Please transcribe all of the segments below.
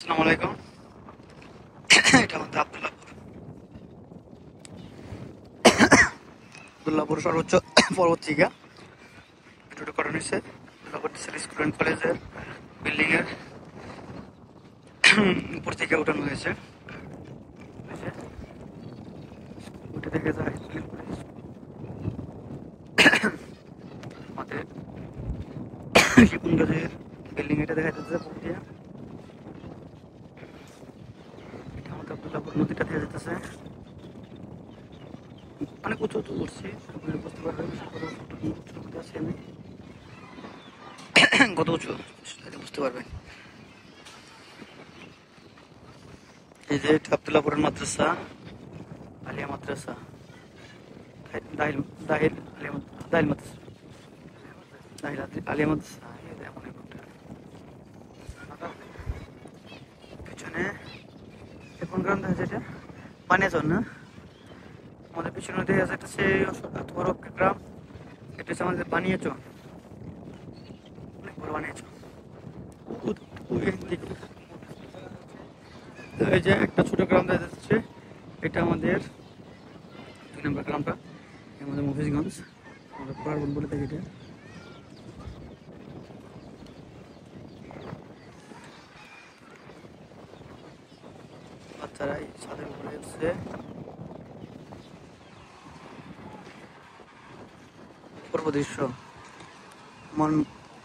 আসসালামু আলাইকুম। এটা আমাদের আব্দুল্লাহপুর সর্বোচ্চ পর্বত থেকে ভিডিওটা করানো হয়েছে। আব্দুল্লাহপুর স্কুল অ্যান্ড কলেজের বিল্ডিং এর উপর থেকে উঠানো হয়েছে। উঠে দেখে যায় আমাদের শিপুনগঞ্জের বিল্ডিং, এটা দেখা যাচ্ছে পুকুর দিয়ে। এটা আমাদের আব্দুল্লাহপুর নদীটা দেখা যাচ্ছে, অনেক উঁচু উঁচু উঠছি, বুঝতে পারবেন উঁচুর মধ্যে আছি আমি, কত উঁচু বুঝতে পারবেন। এই যে এটা আব্দুল্লাহপুরের মাদ্রাসা, আলিয়া মাদ্রাসা, দাহিল দাহিল দাহিল মাদ্রাসা, দাহিল আলিয়া মাদ্রাসা। এমন পিছনে কোন গ্রাম দেখা যায়? এটা পানিয়াচর না? আমাদের পিছনে দেখা যাচ্ছে এত বড় একটা গ্রাম, এটা হচ্ছে আমাদের বানিয়াচর, অনেক বড় বানিয়াচর। এই যে একটা ছোট গ্রাম দেখা যাচ্ছে, এটা আমাদের 2 নম্বর গ্রামটা, আমাদের মফিজগঞ্জ, আমরা পার্বণ বলে থাকি এটা। বাচ্চারা এই ছাদের উপরে এসছে, অপূর্ব দৃশ্য, মন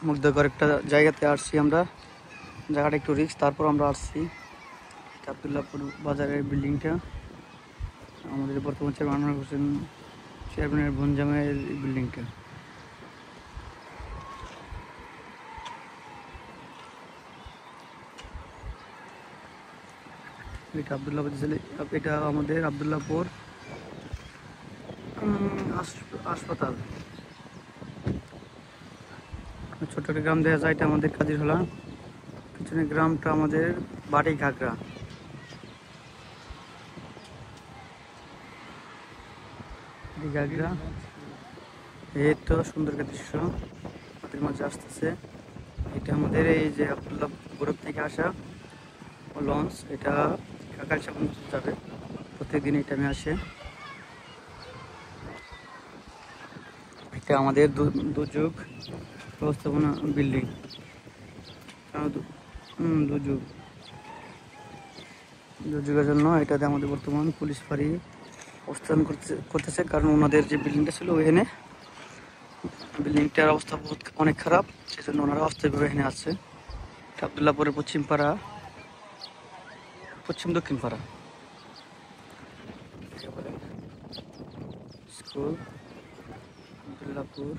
মুগ্ধকর একটা জায়গাতে আসছি আমরা। জায়গাটা একটু রিস্ক, তারপর আমরা আসছি। আব্দুল্লাহপুর বাজারের বিল্ডিংটা, আমাদের বর্তমান চেয়ারম্যান আনোয়ার হোসেন চেয়ারম্যানের বনজামের বিল্ডিংটা। এটা আব্দুল্লাহপুর, এটা আমাদের আব্দুল্লাহপুর হাসপাতাল। ছোট একটা গ্রাম দেখা যায়, এটা আমাদের কাজিরহলা। পিছনে গ্রামটা আমাদের বাড়ি ঘাগরা। ঘাগরা, এই তো সুন্দর একটা দৃশ্য আমাদের মাঝে আসতেছে। এটা আমাদের এই যে আব্দুল্লাহ বরফ থেকে আসা লঞ্চ, এটা কাকালসা পর্যন্ত যাবে, প্রত্যেকদিন এই টাইমে আসে। এটা আমাদের দুর্যোগ ব্যবস্থাপনা বিল্ডিং, দুর্যোগের জন্য এটাতে আমাদের বর্তমান পুলিশ ফাঁড়ি অবস্থান করতেছে, কারণ ওনাদের যে বিল্ডিংটা ছিল ওখানে, বিল্ডিংটার অবস্থা অনেক খারাপ, সেই জন্য ওনারা অস্থায়ীভাবে এখানে আছে। আব্দুল্লাহপুরের পশ্চিম দক্ষিণ পাড়া স্কুল আব্দুল্লাহপুর।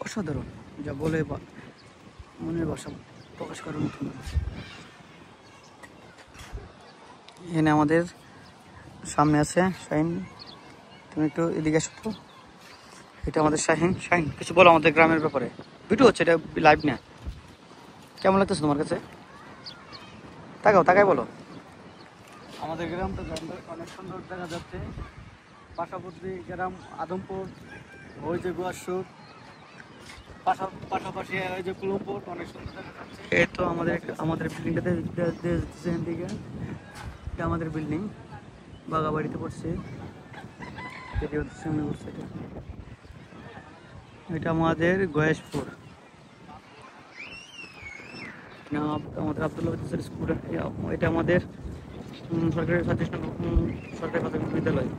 অসাধারণ, যা বলে মনের ভাষা প্রকাশ করার মতন। এখানে আমাদের সামনে আছে শাহিন, তুমি একটু এদিকে আসো তো। এটা আমাদের শাহিন, কিছু বলো আমাদের গ্রামের ব্যাপারে। ভিডিও হচ্ছে, এটা লাইভ না। কেমন লাগতেছে তোমার কাছে? তাকাই বলো। আমাদের গ্রামটা অনেক সুন্দর দেখা যাচ্ছে। পাশাপাশি গ্রাম আদমপুর, ওই যে গুয়ারশুর, পাশাপাশি ওই যে কুলমপুর, অনেক সুন্দর দেখা যাচ্ছে। এই তো আমাদের বিল্ডিংটাতে যাচ্ছে এদিকে, এটা আমাদের বিল্ডিং, বাগাবাড়িতে পড়ছে। এটা আমাদের গয়েশপুর, আমাদের আব্দুল্লাহ স্কুল। এটা আমাদের সরকারি সরকারি প্রাথমিক বিদ্যালয়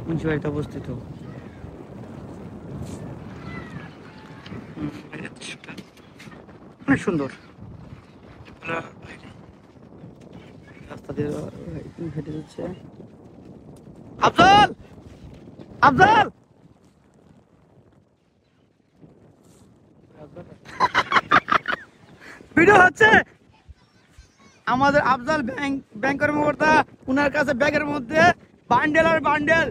মুন্সিপালিটি অবস্থিত। অনেক সুন্দর রাস্তা দিয়ে হেঁটে যাচ্ছে। আফজাল, আফজাল ভিডিও হচ্ছে। আমাদের আফজাল ব্যাংক কর্মকর্তা, উনার কাছে ব্যাগের মধ্যে বান্ডেল আর বান্ডেল।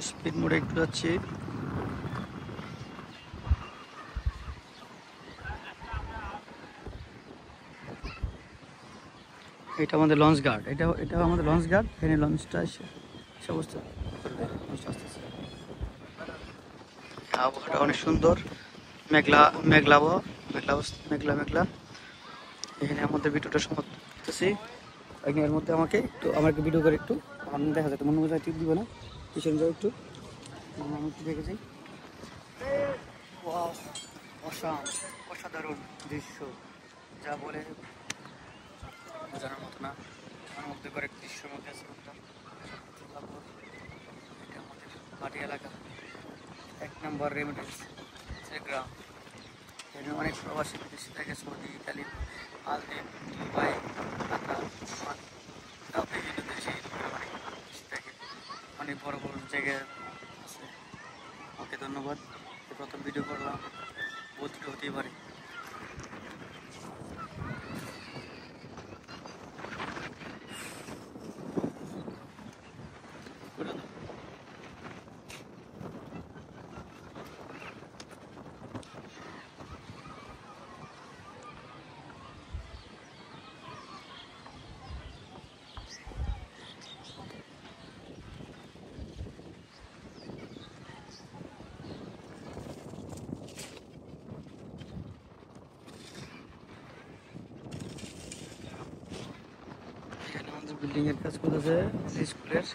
স্পিড মোডে একটু যাচ্ছি। এটা আমাদের লঞ্চ গার্ড, এটা আমাদের লঞ্চ গার্ড। এখানে লঞ্চটা এসে সমস্ত করবে, লঞ্চটা আসতেছে। আবহাওয়াটা অনেক সুন্দর, মেঘলা মেঘলা আবহাওয়া, মেঘলা মেঘলা। এখানে আমাদের ভিডিওটা সমাপ্ত করতেছি। এর মধ্যে আমাকে ভিডিও করে একটু আমার দেখা যায়, মনে মধ্যে টিপ দিব না, পিছনে যাও একটু, আমি একটু দেখে যাই। অসাধারণ দৃশ্য, যা বলে বোঝানোর মতো না। আমার মধ্যে করে দৃশ্যের মধ্যে আছে এটা আমাদের পাটি এলাকা, 1 নম্বর রেমিটেন্স গ্রাম। এখানে অনেক প্রবাসী বিদেশি থাকে, সৌদি, ইতালি, মালদ্বীপ, দুবাই, কাতার, ওমান, বিভিন্ন দেশে অনেক বেশি থাকে। অনেক বড় বড় জায়গায় আছে। ওকে ধন্যবাদ। প্রথম ভিডিও করলাম, বহুত হতেই পারে। বিল্ডিং এর কাজ করতেছে স্কুলের।